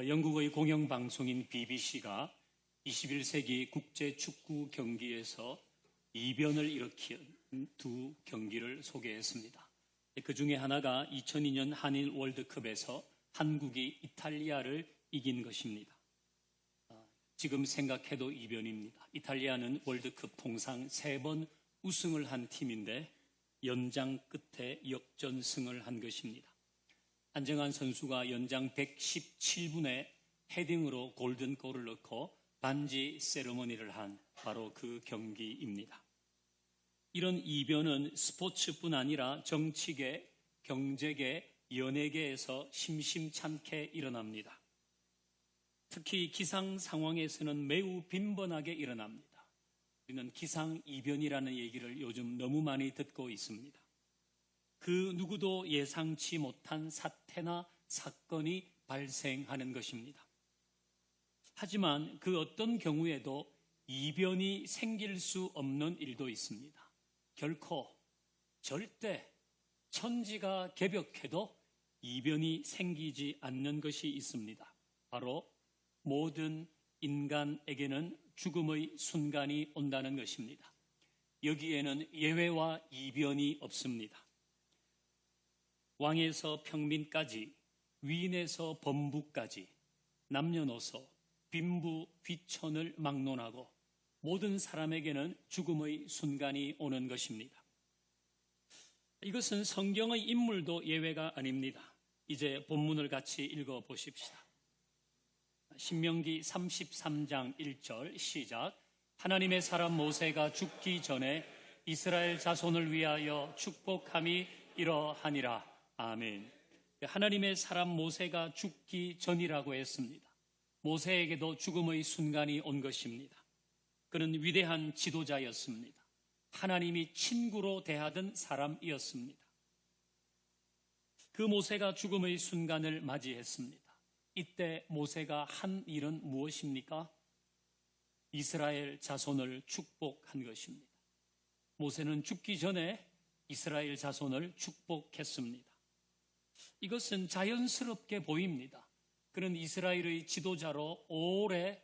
영국의 공영방송인 BBC가 21세기 국제축구 경기에서 이변을 일으킨 두 경기를 소개했습니다. 그 중에 하나가 2002년 한일 월드컵에서 한국이 이탈리아를 이긴 것입니다. 지금 생각해도 이변입니다. 이탈리아는 월드컵 통상 3번 우승을 한 팀인데 연장 끝에 역전승을 한 것입니다. 안정환 선수가 연장 117분에 헤딩으로 골든골을 넣고 반지 세리머니를 한 바로 그 경기입니다. 이런 이변은 스포츠뿐 아니라 정치계, 경제계, 연예계에서 심심찮게 일어납니다. 특히 기상 상황에서는 매우 빈번하게 일어납니다. 우리는 기상이변이라는 얘기를 요즘 너무 많이 듣고 있습니다. 그 누구도 예상치 못한 사태나 사건이 발생하는 것입니다. 하지만 그 어떤 경우에도 이변이 생길 수 없는 일도 있습니다. 결코, 절대 천지가 개벽해도 이변이 생기지 않는 것이 있습니다. 바로 모든 인간에게는 죽음의 순간이 온다는 것입니다. 여기에는 예외와 이변이 없습니다. 왕에서 평민까지, 위인에서 범부까지 남녀노소, 빈부, 귀천을 막론하고 모든 사람에게는 죽음의 순간이 오는 것입니다. 이것은 성경의 인물도 예외가 아닙니다. 이제 본문을 같이 읽어보십시다. 신명기 33장 1절 시작. 하나님의 사람 모세가 죽기 전에 이스라엘 자손을 위하여 축복함이 이러하니라. 아멘. 하나님의 사람 모세가 죽기 전이라고 했습니다. 모세에게도 죽음의 순간이 온 것입니다. 그는 위대한 지도자였습니다. 하나님이 친구로 대하던 사람이었습니다. 그 모세가 죽음의 순간을 맞이했습니다. 이때 모세가 한 일은 무엇입니까? 이스라엘 자손을 축복한 것입니다. 모세는 죽기 전에 이스라엘 자손을 축복했습니다. 이것은 자연스럽게 보입니다. 그는 이스라엘의 지도자로 오래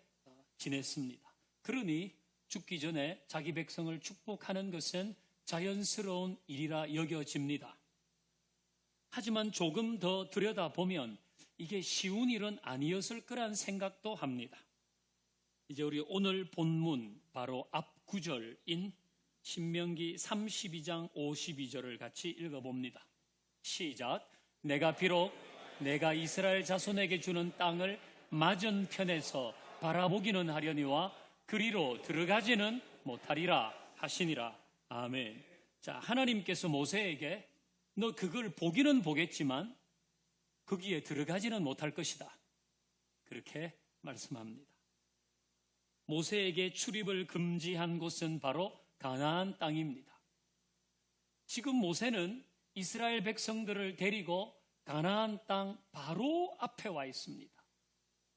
지냈습니다. 그러니 죽기 전에 자기 백성을 축복하는 것은 자연스러운 일이라 여겨집니다. 하지만 조금 더 들여다보면 이게 쉬운 일은 아니었을 거란 생각도 합니다. 이제 우리 오늘 본문 바로 앞 구절인 신명기 32장 52절을 같이 읽어봅니다. 시작. 내가 비록 내가 이스라엘 자손에게 주는 땅을 맞은편에서 바라보기는 하려니와 그리로 들어가지는 못하리라 하시니라. 아멘. 자, 하나님께서 모세에게 너 그걸 보기는 보겠지만 거기에 들어가지는 못할 것이다. 그렇게 말씀합니다. 모세에게 출입을 금지한 곳은 바로 가나안 땅입니다. 지금 모세는 이스라엘 백성들을 데리고 가나안 땅 바로 앞에 와 있습니다.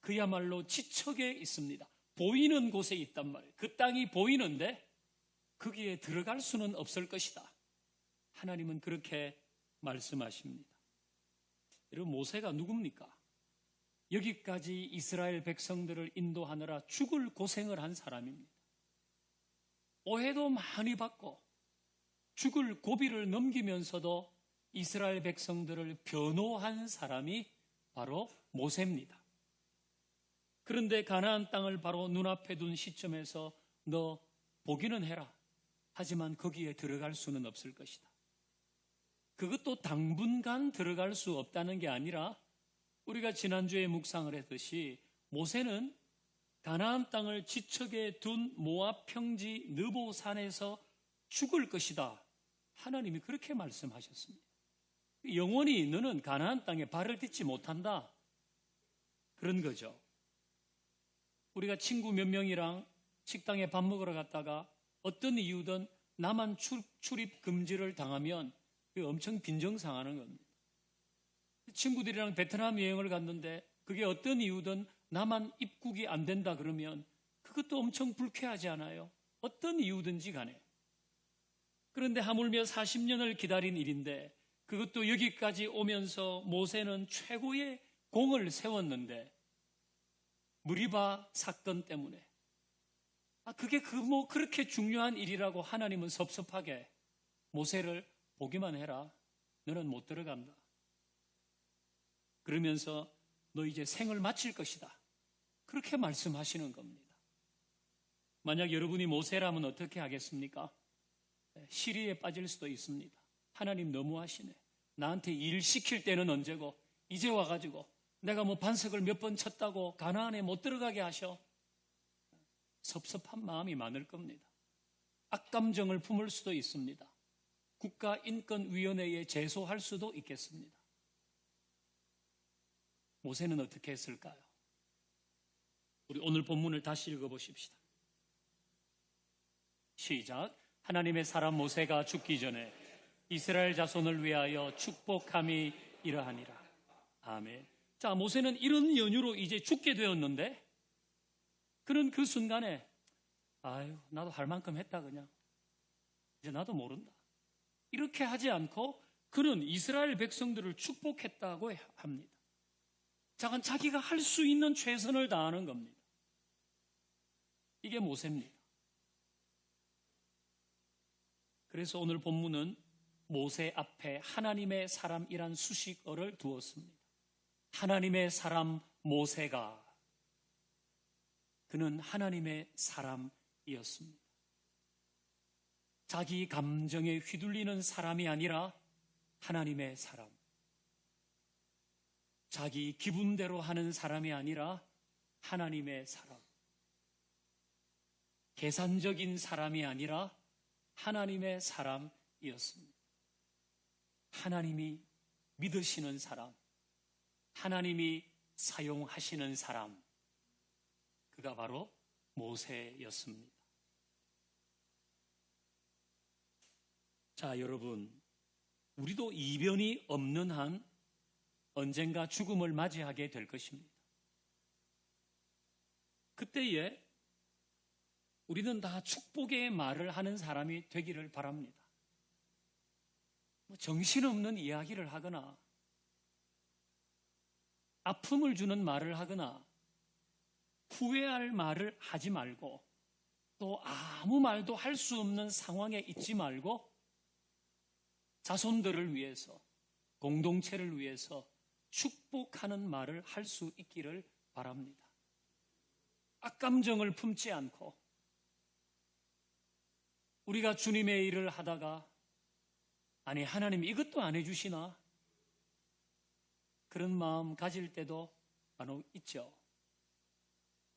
그야말로 지척에 있습니다. 보이는 곳에 있단 말이에요. 그 땅이 보이는데 거기에 들어갈 수는 없을 것이다. 하나님은 그렇게 말씀하십니다. 여러분, 모세가 누굽니까? 여기까지 이스라엘 백성들을 인도하느라 죽을 고생을 한 사람입니다. 오해도 많이 받고 죽을 고비를 넘기면서도 이스라엘 백성들을 변호한 사람이 바로 모세입니다. 그런데 가나안 땅을 바로 눈앞에 둔 시점에서 너 보기는 해라. 하지만 거기에 들어갈 수는 없을 것이다. 그것도 당분간 들어갈 수 없다는 게 아니라 우리가 지난주에 묵상을 했듯이 모세는 가나안 땅을 지척에 둔 모압 평지 느보산에서 죽을 것이다. 하나님이 그렇게 말씀하셨습니다. 영원히 너는 가나안 땅에 발을 딛지 못한다. 그런 거죠. 우리가 친구 몇 명이랑 식당에 밥 먹으러 갔다가 어떤 이유든 나만 출입 금지를 당하면 엄청 빈정상하는 겁니다. 친구들이랑 베트남 여행을 갔는데 그게 어떤 이유든 나만 입국이 안 된다 그러면 그것도 엄청 불쾌하지 않아요? 어떤 이유든지 간에. 그런데 하물며 40년을 기다린 일인데 그것도 여기까지 오면서 모세는 최고의 공을 세웠는데 무리바 사건 때문에 그게 그렇게 중요한 일이라고 하나님은 섭섭하게 모세를 보기만 해라. 너는 못 들어간다. 그러면서 너 이제 생을 마칠 것이다. 그렇게 말씀하시는 겁니다. 만약 여러분이 모세라면 어떻게 하겠습니까? 시리에 빠질 수도 있습니다. 하나님 너무하시네. 나한테 일 시킬 때는 언제고 이제 와가지고 내가 뭐 반석을 몇 번 쳤다고 가나안에 못 들어가게 하셔. 섭섭한 마음이 많을 겁니다. 악감정을 품을 수도 있습니다. 국가인권위원회에 제소할 수도 있겠습니다. 모세는 어떻게 했을까요? 우리 오늘 본문을 다시 읽어보십시다. 시작. 하나님의 사람 모세가 죽기 전에 이스라엘 자손을 위하여 축복함이 이러하니라. 아멘. 자, 모세는 이런 연유로 이제 죽게 되었는데 그는 그 순간에 나도 할 만큼 했다 그냥. 이제 나도 모른다. 이렇게 하지 않고 그는 이스라엘 백성들을 축복했다고 합니다. 자기가 할 수 있는 최선을 다하는 겁니다. 이게 모세입니다. 그래서 오늘 본문은 모세 앞에 하나님의 사람이란 수식어를 두었습니다. 하나님의 사람 모세가 그는 하나님의 사람이었습니다. 자기 감정에 휘둘리는 사람이 아니라 하나님의 사람. 자기 기분대로 하는 사람이 아니라 하나님의 사람. 계산적인 사람이 아니라 하나님의 사람이었습니다. 하나님이 믿으시는 사람, 하나님이 사용하시는 사람, 그가 바로 모세였습니다. 자, 여러분, 우리도 이변이 없는 한 언젠가 죽음을 맞이하게 될 것입니다. 그때에 우리는 다 축복의 말을 하는 사람이 되기를 바랍니다. 정신없는 이야기를 하거나 아픔을 주는 말을 하거나 후회할 말을 하지 말고 또 아무 말도 할 수 없는 상황에 있지 말고 자손들을 위해서 공동체를 위해서 축복하는 말을 할 수 있기를 바랍니다. 악감정을 품지 않고 우리가 주님의 일을 하다가 아니 하나님 이것도 안 해주시나? 그런 마음 가질 때도 간혹 있죠.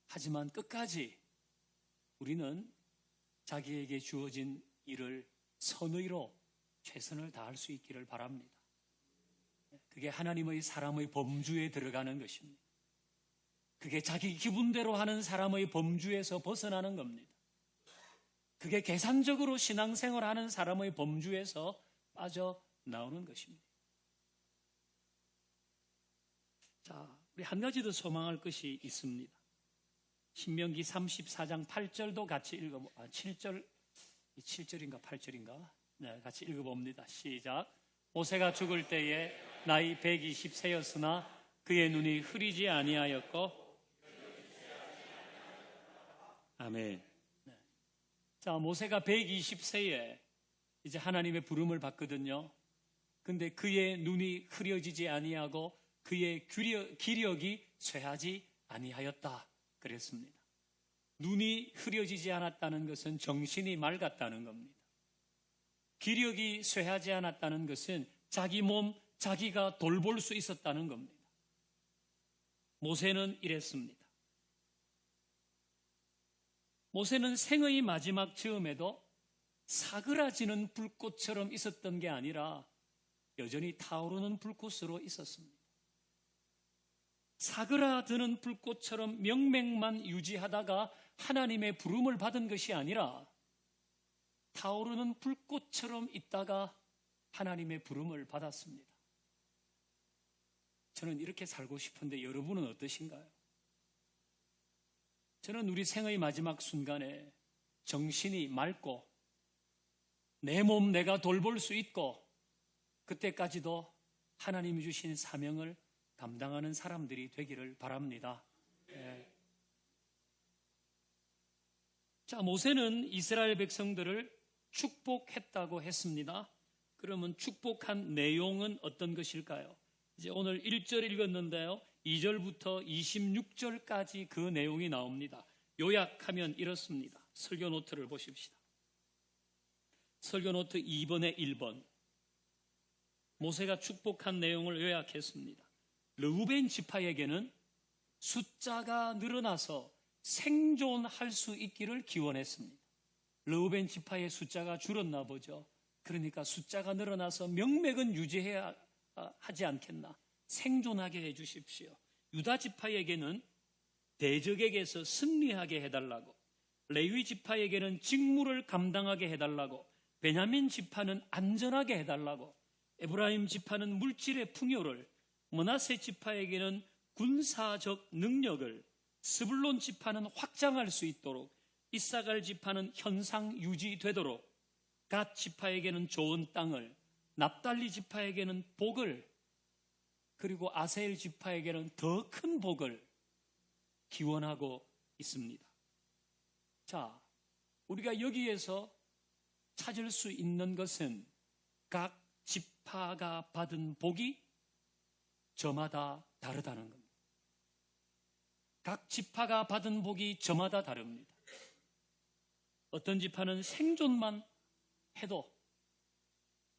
하지만 끝까지 우리는 자기에게 주어진 일을 선의로 최선을 다할 수 있기를 바랍니다. 그게 하나님의 사람의 범주에 들어가는 것입니다. 그게 자기 기분대로 하는 사람의 범주에서 벗어나는 겁니다. 그게 계산적으로 신앙생활하는 사람의 범주에서 빠져나오는 것입니다. 자, 우리 한 가지 더 소망할 것이 있습니다. 신명기 34장 8절도 같이 읽어봅니다. 7절인가 8절인가? 네, 같이 읽어봅니다. 시작. 모세가 죽을 때에 나이 120세였으나 그의 눈이 흐리지 아니하였고 아멘. 네. 자, 모세가 120세에 이제 하나님의 부름을 받거든요. 근데 그의 눈이 흐려지지 아니하고 그의 기력이 쇠하지 아니하였다 그랬습니다. 눈이 흐려지지 않았다는 것은 정신이 맑았다는 겁니다. 기력이 쇠하지 않았다는 것은 자기 몸 자기가 돌볼 수 있었다는 겁니다. 모세는 이랬습니다. 모세는 생의 마지막 즈음에도 사그라지는 불꽃처럼 있었던 게 아니라 여전히 타오르는 불꽃으로 있었습니다. 사그라드는 불꽃처럼 명맥만 유지하다가 하나님의 부름을 받은 것이 아니라 타오르는 불꽃처럼 있다가 하나님의 부름을 받았습니다. 저는 이렇게 살고 싶은데 여러분은 어떠신가요? 저는 우리 생의 마지막 순간에 정신이 맑고 내 몸 내가 돌볼 수 있고 그때까지도 하나님이 주신 사명을 감당하는 사람들이 되기를 바랍니다. 자, 모세는 이스라엘 백성들을 축복했다고 했습니다. 그러면 축복한 내용은 어떤 것일까요? 이제 오늘 1절 읽었는데요. 2절부터 26절까지 그 내용이 나옵니다. 요약하면 이렇습니다. 설교 노트를 보십시다. 설교 노트 2번에 1번. 모세가 축복한 내용을 요약했습니다. 르우벤 지파에게는 숫자가 늘어나서 생존할 수 있기를 기원했습니다. 르우벤 지파의 숫자가 줄었나 보죠. 그러니까 숫자가 늘어나서 명맥은 유지해야 하지 않겠나. 생존하게 해 주십시오. 유다 지파에게는 대적에게서 승리하게 해달라고, 레위 지파에게는 직무를 감당하게 해달라고, 베냐민 지파는 안전하게 해달라고, 에브라임 지파는 물질의 풍요를, 므낫세 지파에게는 군사적 능력을, 스불론 지파는 확장할 수 있도록, 이사갈 지파는 현상 유지되도록, 갓 지파에게는 좋은 땅을, 납달리 지파에게는 복을, 그리고 아셀 지파에게는 더 큰 복을 기원하고 있습니다. 자, 우리가 여기에서 찾을 수 있는 것은 각 지파가 받은 복이 저마다 다르다는 겁니다. 각 지파가 받은 복이 저마다 다릅니다. 어떤 지파는 생존만 해도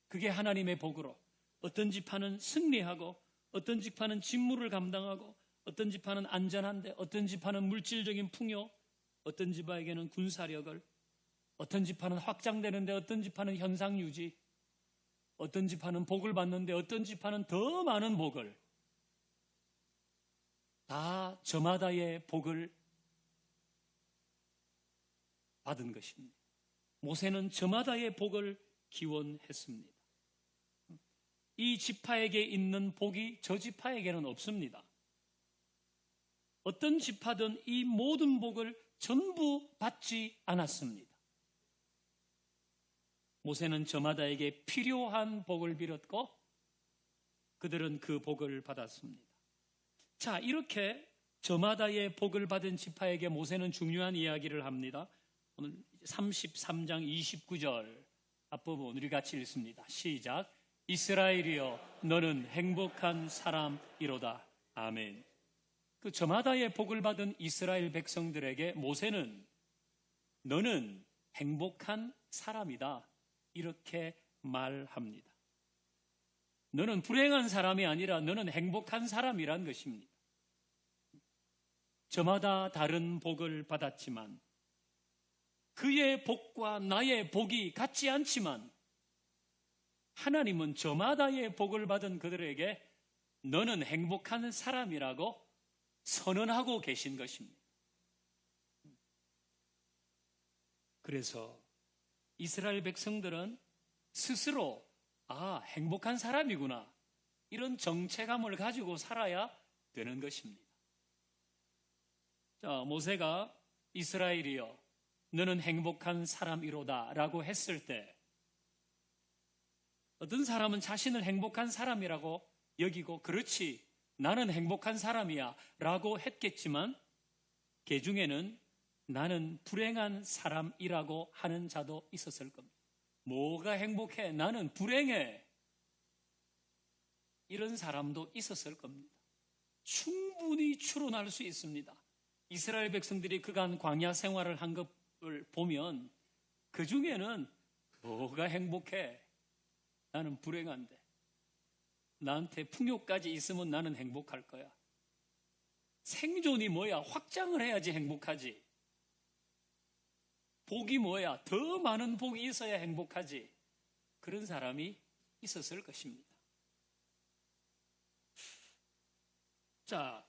그게 하나님의 복으로, 어떤 지파는 승리하고, 어떤 지파는 직무를 감당하고, 어떤 지파는 안전한데, 어떤 지파는 물질적인 풍요, 어떤 지파에게는 군사력을, 어떤 지파는 확장되는데, 어떤 지파는 현상 유지, 어떤 지파는 복을 받는데, 어떤 지파는 더 많은 복을, 다 저마다의 복을 받은 것입니다. 모세는 저마다의 복을 기원했습니다. 이 지파에게 있는 복이 저 지파에게는 없습니다. 어떤 지파든 이 모든 복을 전부 받지 않았습니다. 모세는 저마다에게 필요한 복을 빌었고 그들은 그 복을 받았습니다. 자, 이렇게 저마다의 복을 받은 지파에게 모세는 중요한 이야기를 합니다. 오늘 33장 29절 앞부분 우리 같이 읽습니다. 시작. 이스라엘이여 너는 행복한 사람이로다. 아멘. 그 저마다의 복을 받은 이스라엘 백성들에게 모세는 너는 행복한 사람이다 이렇게 말합니다. 너는 불행한 사람이 아니라 너는 행복한 사람이란 것입니다. 저마다 다른 복을 받았지만 그의 복과 나의 복이 같지 않지만 하나님은 저마다의 복을 받은 그들에게 너는 행복한 사람이라고 선언하고 계신 것입니다. 그래서 이스라엘 백성들은 스스로 행복한 사람이구나 이런 정체감을 가지고 살아야 되는 것입니다. 자, 모세가 이스라엘이여 너는 행복한 사람이로다 라고 했을 때 어떤 사람은 자신을 행복한 사람이라고 여기고 그렇지 나는 행복한 사람이야 라고 했겠지만 그 중에는 나는 불행한 사람이라고 하는 자도 있었을 겁니다. 뭐가 행복해? 나는 불행해. 이런 사람도 있었을 겁니다. 충분히 추론할 수 있습니다. 이스라엘 백성들이 그간 광야 생활을 한 것을 보면 그 중에는 뭐가 행복해? 나는 불행한데. 나한테 풍요까지 있으면 나는 행복할 거야. 생존이 뭐야? 확장을 해야지 행복하지. 복이 뭐야? 더 많은 복이 있어야 행복하지. 그런 사람이 있었을 것입니다. 자,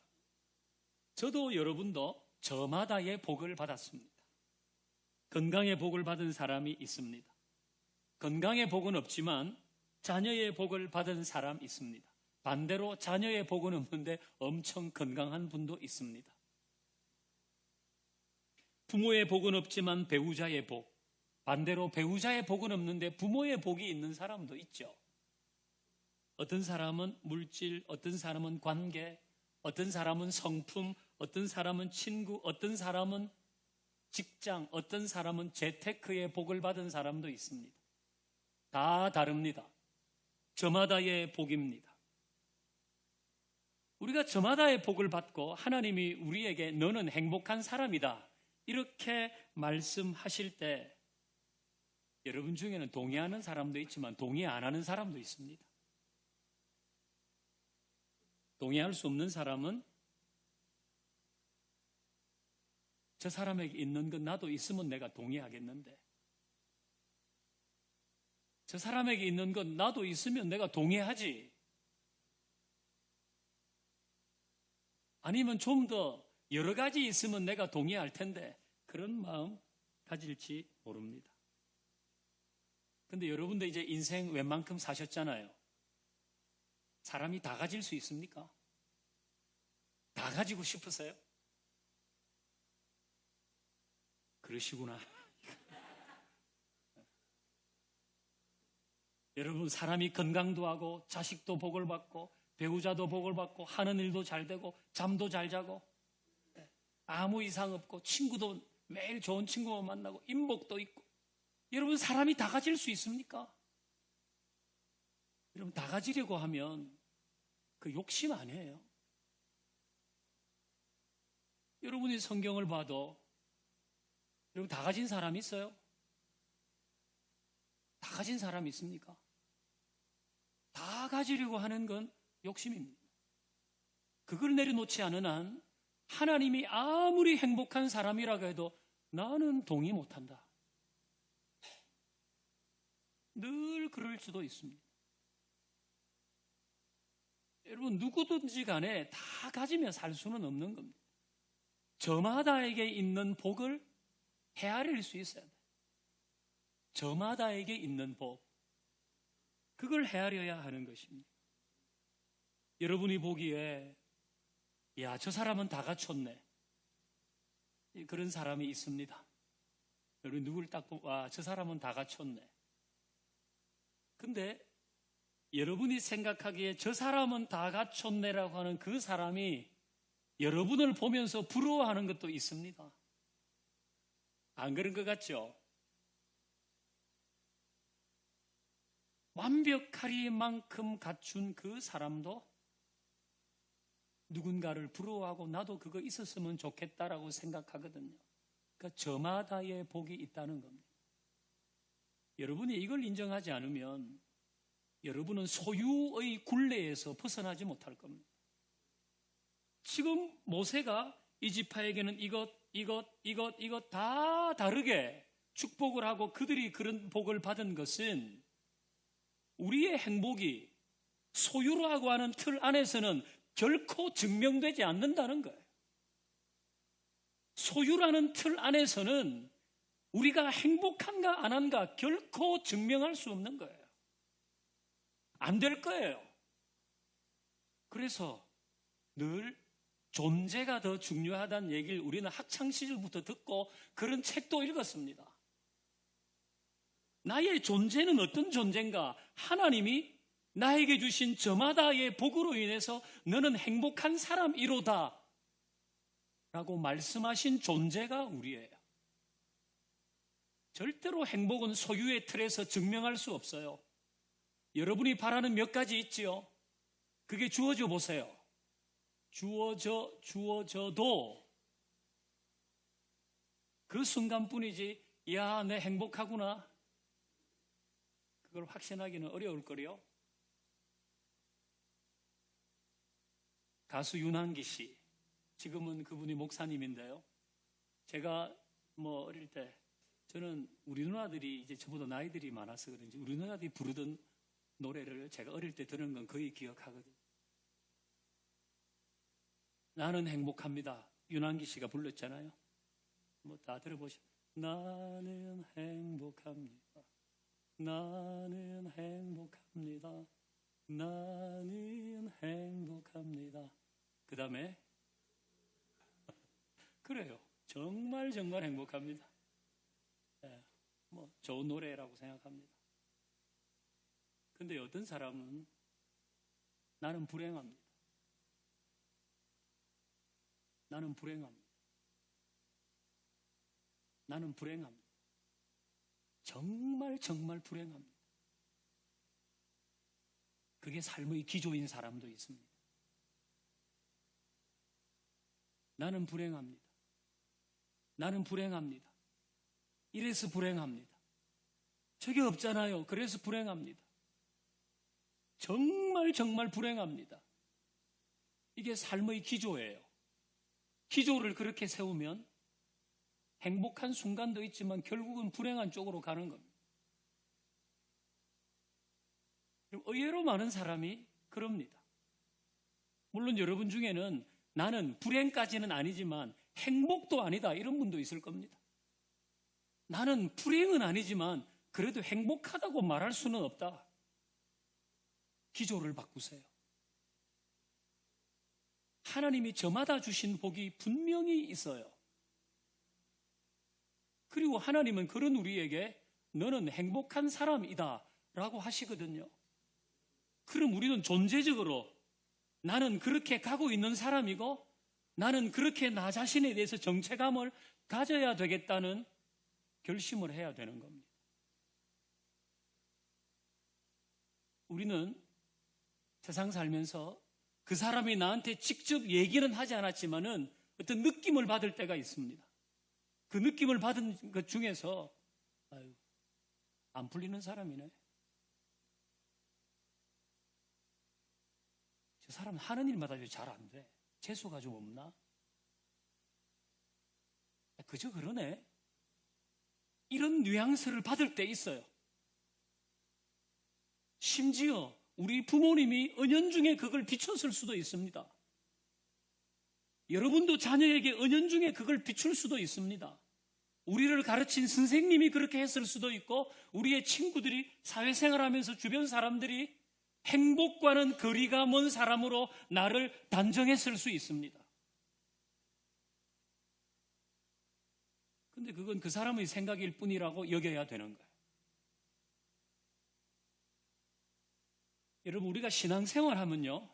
저도 여러분도 저마다의 복을 받았습니다. 건강의 복을 받은 사람이 있습니다. 건강의 복은 없지만 자녀의 복을 받은 사람 있습니다. 반대로 자녀의 복은 없는데 엄청 건강한 분도 있습니다. 부모의 복은 없지만 배우자의 복, 반대로 배우자의 복은 없는데 부모의 복이 있는 사람도 있죠. 어떤 사람은 물질, 어떤 사람은 관계, 어떤 사람은 성품, 어떤 사람은 친구, 어떤 사람은 직장, 어떤 사람은 재테크에 복을 받은 사람도 있습니다. 다 다릅니다. 저마다의 복입니다. 우리가 저마다의 복을 받고 하나님이 우리에게 너는 행복한 사람이다 이렇게 말씀하실 때 여러분 중에는 동의하는 사람도 있지만 동의 안 하는 사람도 있습니다. 동의할 수 없는 사람은 저 사람에게 있는 건 나도 있으면 내가 동의하겠는데 저 사람에게 있는 건 나도 있으면 내가 동의하지. 아니면 좀 더 여러 가지 있으면 내가 동의할 텐데 그런 마음 가질지 모릅니다. 근데 여러분도 이제 인생 웬만큼 사셨잖아요. 사람이 다 가질 수 있습니까? 다 가지고 싶으세요? 그러시구나. 여러분, 사람이 건강도 하고 자식도 복을 받고 배우자도 복을 받고 하는 일도 잘 되고 잠도 잘 자고 아무 이상 없고 친구도 매일 좋은 친구만 만나고 인복도 있고 여러분 사람이 다 가질 수 있습니까? 여러분 다 가지려고 하면 그 욕심 아니에요. 여러분이 성경을 봐도 여러분 다 가진 사람이 있어요? 다 가진 사람이 있습니까? 다 가지려고 하는 건 욕심입니다. 그걸 내려놓지 않은 한 하나님이 아무리 행복한 사람이라고 해도 나는 동의 못한다. 늘 그럴 수도 있습니다. 여러분 누구든지 간에 다 가지며 살 수는 없는 겁니다. 저마다에게 있는 복을 헤아릴 수 있어야 돼요. 저마다에게 있는 복, 그걸 헤아려야 하는 것입니다. 여러분이 보기에 야, 저 사람은 다 갖췄네. 그런 사람이 있습니다. 여러분 누구를 딱 보고 와, 저 사람은 다 갖췄네. 근데 여러분이 생각하기에 저 사람은 다 갖췄네라고 하는 그 사람이 여러분을 보면서 부러워하는 것도 있습니다. 안 그런 것 같죠? 완벽하리만큼 갖춘 그 사람도 누군가를 부러워하고 나도 그거 있었으면 좋겠다라고 생각하거든요. 그러니까 저마다의 복이 있다는 겁니다. 여러분이 이걸 인정하지 않으면 여러분은 소유의 굴레에서 벗어나지 못할 겁니다. 지금 모세가 이 지파에게는 이것 다 다르게 축복을 하고 그들이 그런 복을 받은 것은 우리의 행복이 소유라고 하는 틀 안에서는 결코 증명되지 않는다는 거예요. 소유라는 틀 안에서는 우리가 행복한가 안 한가 결코 증명할 수 없는 거예요. 안 될 거예요. 그래서 늘 존재가 더 중요하다는 얘기를 우리는 학창시절부터 듣고 그런 책도 읽었습니다. 나의 존재는 어떤 존재인가? 하나님이 나에게 주신 저마다의 복으로 인해서 너는 행복한 사람이로다 라고 말씀하신 존재가 우리예요. 절대로 행복은 소유의 틀에서 증명할 수 없어요. 여러분이 바라는 몇 가지 있지요? 그게 주어져 보세요. 주어져도 그 순간뿐이지 야, 내 행복하구나 그걸 확신하기는 어려울 거요. 가수 윤한기 씨, 지금은 그분이 목사님인데요. 제가 어릴 때 저는 우리 누나들이 이제 저보다 나이들이 많아서 그런지 우리 누나들이 부르던 노래를 제가 어릴 때 들은 건 거의 기억하거든요. 나는 행복합니다. 윤한기 씨가 불렀잖아요. 다 들어보시죠. 나는 행복합니다. 나는 행복합니다. 나는 행복합니다. 그 다음에 그래요. 정말 행복합니다. 네, 좋은 노래라고 생각합니다. 근데 어떤 사람은 나는 불행합니다. 나는 불행합니다. 나는 불행합니다. 정말 정말 불행합니다. 그게 삶의 기조인 사람도 있습니다. 나는 불행합니다. 나는 불행합니다. 이래서 불행합니다. 저게 없잖아요. 그래서 불행합니다. 정말 정말 불행합니다. 이게 삶의 기조예요. 기조를 그렇게 세우면 행복한 순간도 있지만 결국은 불행한 쪽으로 가는 겁니다. 의외로 많은 사람이 그럽니다. 물론 여러분 중에는 나는 불행까지는 아니지만 행복도 아니다 이런 분도 있을 겁니다. 나는 불행은 아니지만 그래도 행복하다고 말할 수는 없다. 기조를 바꾸세요. 하나님이 저마다 주신 복이 분명히 있어요. 그리고 하나님은 그런 우리에게 너는 행복한 사람이다 라고 하시거든요. 그럼 우리는 존재적으로 나는 그렇게 가고 있는 사람이고 나는 그렇게 나 자신에 대해서 정체감을 가져야 되겠다는 결심을 해야 되는 겁니다. 우리는 세상 살면서 그 사람이 나한테 직접 얘기는 하지 않았지만은 어떤 느낌을 받을 때가 있습니다. 그 느낌을 받은 것 중에서 아유, 안 풀리는 사람이네. 저 사람은 하는 일마다 잘 안 돼. 재수가 좀 없나? 그저 그러네. 이런 뉘앙스를 받을 때 있어요. 심지어 우리 부모님이 은연중에 그걸 비췄을 수도 있습니다. 여러분도 자녀에게 은연중에 그걸 비출 수도 있습니다. 우리를 가르친 선생님이 그렇게 했을 수도 있고 우리의 친구들이 사회생활하면서 주변 사람들이 행복과는 거리가 먼 사람으로 나를 단정했을 수 있습니다. 근데 그건 그 사람의 생각일 뿐이라고 여겨야 되는 거예요. 여러분, 우리가 신앙생활 하면요,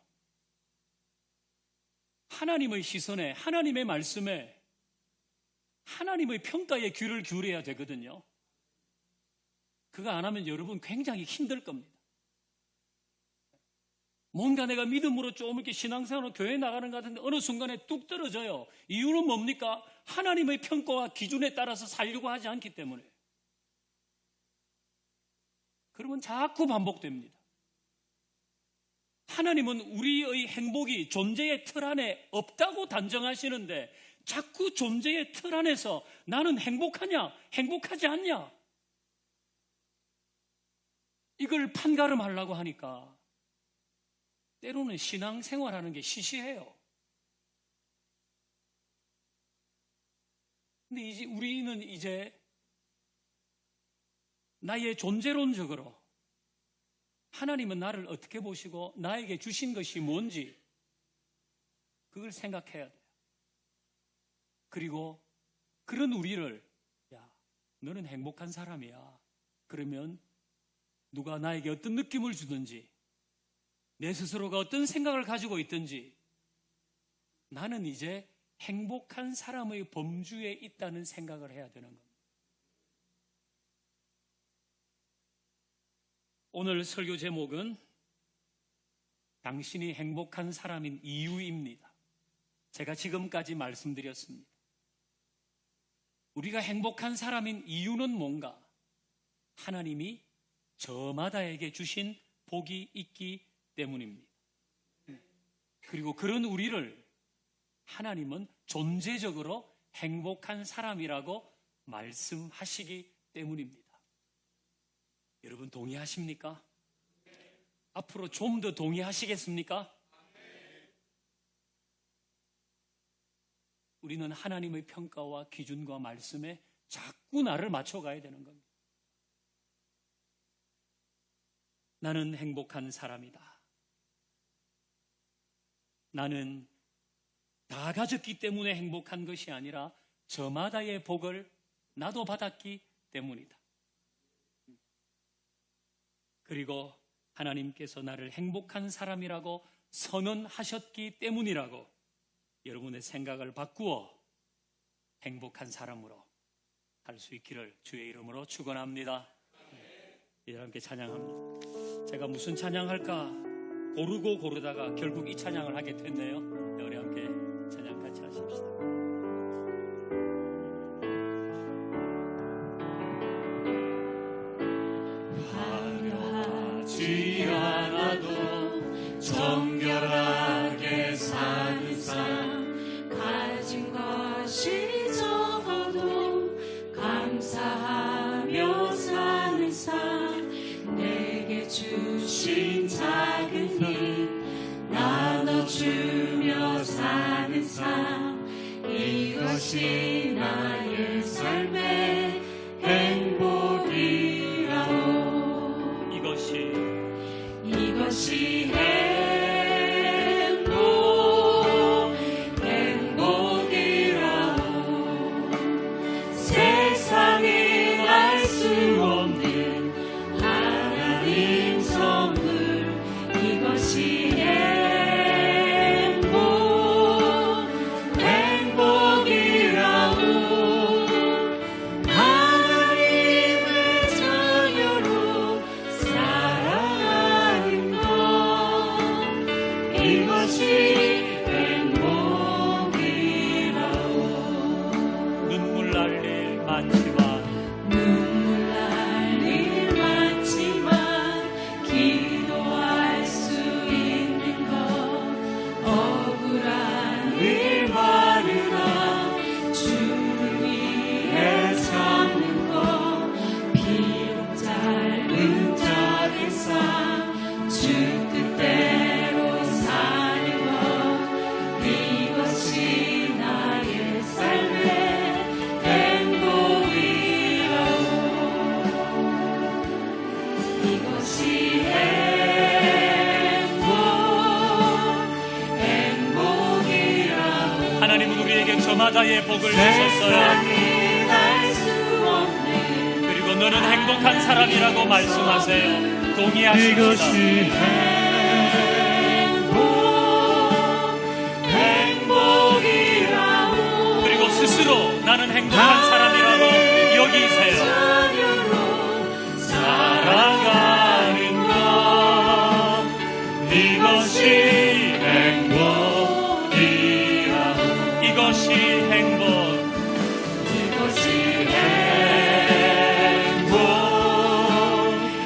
하나님의 시선에, 하나님의 말씀에, 하나님의 평가에 귀를 기울여야 되거든요. 그거 안 하면 여러분 굉장히 힘들 겁니다. 뭔가 내가 믿음으로 조금 이렇게 신앙생활로 교회 나가는 것 같은데 어느 순간에 뚝 떨어져요. 이유는 뭡니까? 하나님의 평가와 기준에 따라서 살려고 하지 않기 때문에. 그러면 자꾸 반복됩니다. 하나님은 우리의 행복이 존재의 틀 안에 없다고 단정하시는데 자꾸 존재의 틀 안에서 나는 행복하냐, 행복하지 않냐, 이걸 판가름하려고 하니까 때로는 신앙생활하는 게 시시해요. 근데 이제 우리는 이제 나의 존재론적으로 하나님은 나를 어떻게 보시고 나에게 주신 것이 뭔지 그걸 생각해야 돼요. 그리고 그런 우리를 야, 너는 행복한 사람이야. 그러면 누가 나에게 어떤 느낌을 주든지 내 스스로가 어떤 생각을 가지고 있든지 나는 이제 행복한 사람의 범주에 있다는 생각을 해야 되는 겁니다. 오늘 설교 제목은 당신이 행복한 사람인 이유입니다. 제가 지금까지 말씀드렸습니다. 우리가 행복한 사람인 이유는 뭔가? 하나님이 저마다에게 주신 복이 있기 때문입니다. 그리고 그런 우리를 하나님은 존재적으로 행복한 사람이라고 말씀하시기 때문입니다. 여러분 동의하십니까? 앞으로 좀 더 동의하시겠습니까? 우리는 하나님의 평가와 기준과 말씀에 자꾸 나를 맞춰가야 되는 겁니다. 나는 행복한 사람이다. 나는 다 가졌기 때문에 행복한 것이 아니라 저마다의 복을 나도 받았기 때문이다. 그리고 하나님께서 나를 행복한 사람이라고 선언하셨기 때문이라고 여러분의 생각을 바꾸어 행복한 사람으로 할 수 있기를 주의 이름으로 축원합니다. 이들 함께 찬양합니다. 제가 무슨 찬양할까 고르고 고르다가 결국 이 찬양을 하게 됐네요. 우리 함께 찬양 같이 하십시다. 화려하지 않아도 정결하게 사는 삶, 가진 것이 적어도 감사하며 사는 삶, 내게 주신 작은 힘 나눠주며 사는 삶, 이것이 나의 삶의 행복이라오. 이것이 행복이라오. 세상에 알 수 없는 하나님 선물, 이것이 행복이라오. 하나님을 자녀로 사랑하는 것, 이것이 행복이라오. 눈물 날 일 많지만 기도할 수 있는 것, 억울한 일 많으나 주를 위해 참는 것, 비록 짧은 작은 삶 주 뜻대로 사는 것, 이것이 나의 삶의 행복이라오. 이것이 행복이라오. 하나님은 우리에게 저마다의 복을 주셨어요. 세상에 알 수 없는 그리고 너는 행복한 사람이라고 말씀하세요. 동의하십시다. 행복이라오. 그리고 스스로 나는 행복한 사람이라고 여기세요. 자녀로 살아가는 것, 이것이 행복이라고. 이것이 행복.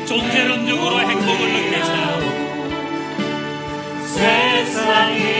존재론적으로 행복을 느끼세요. 세상에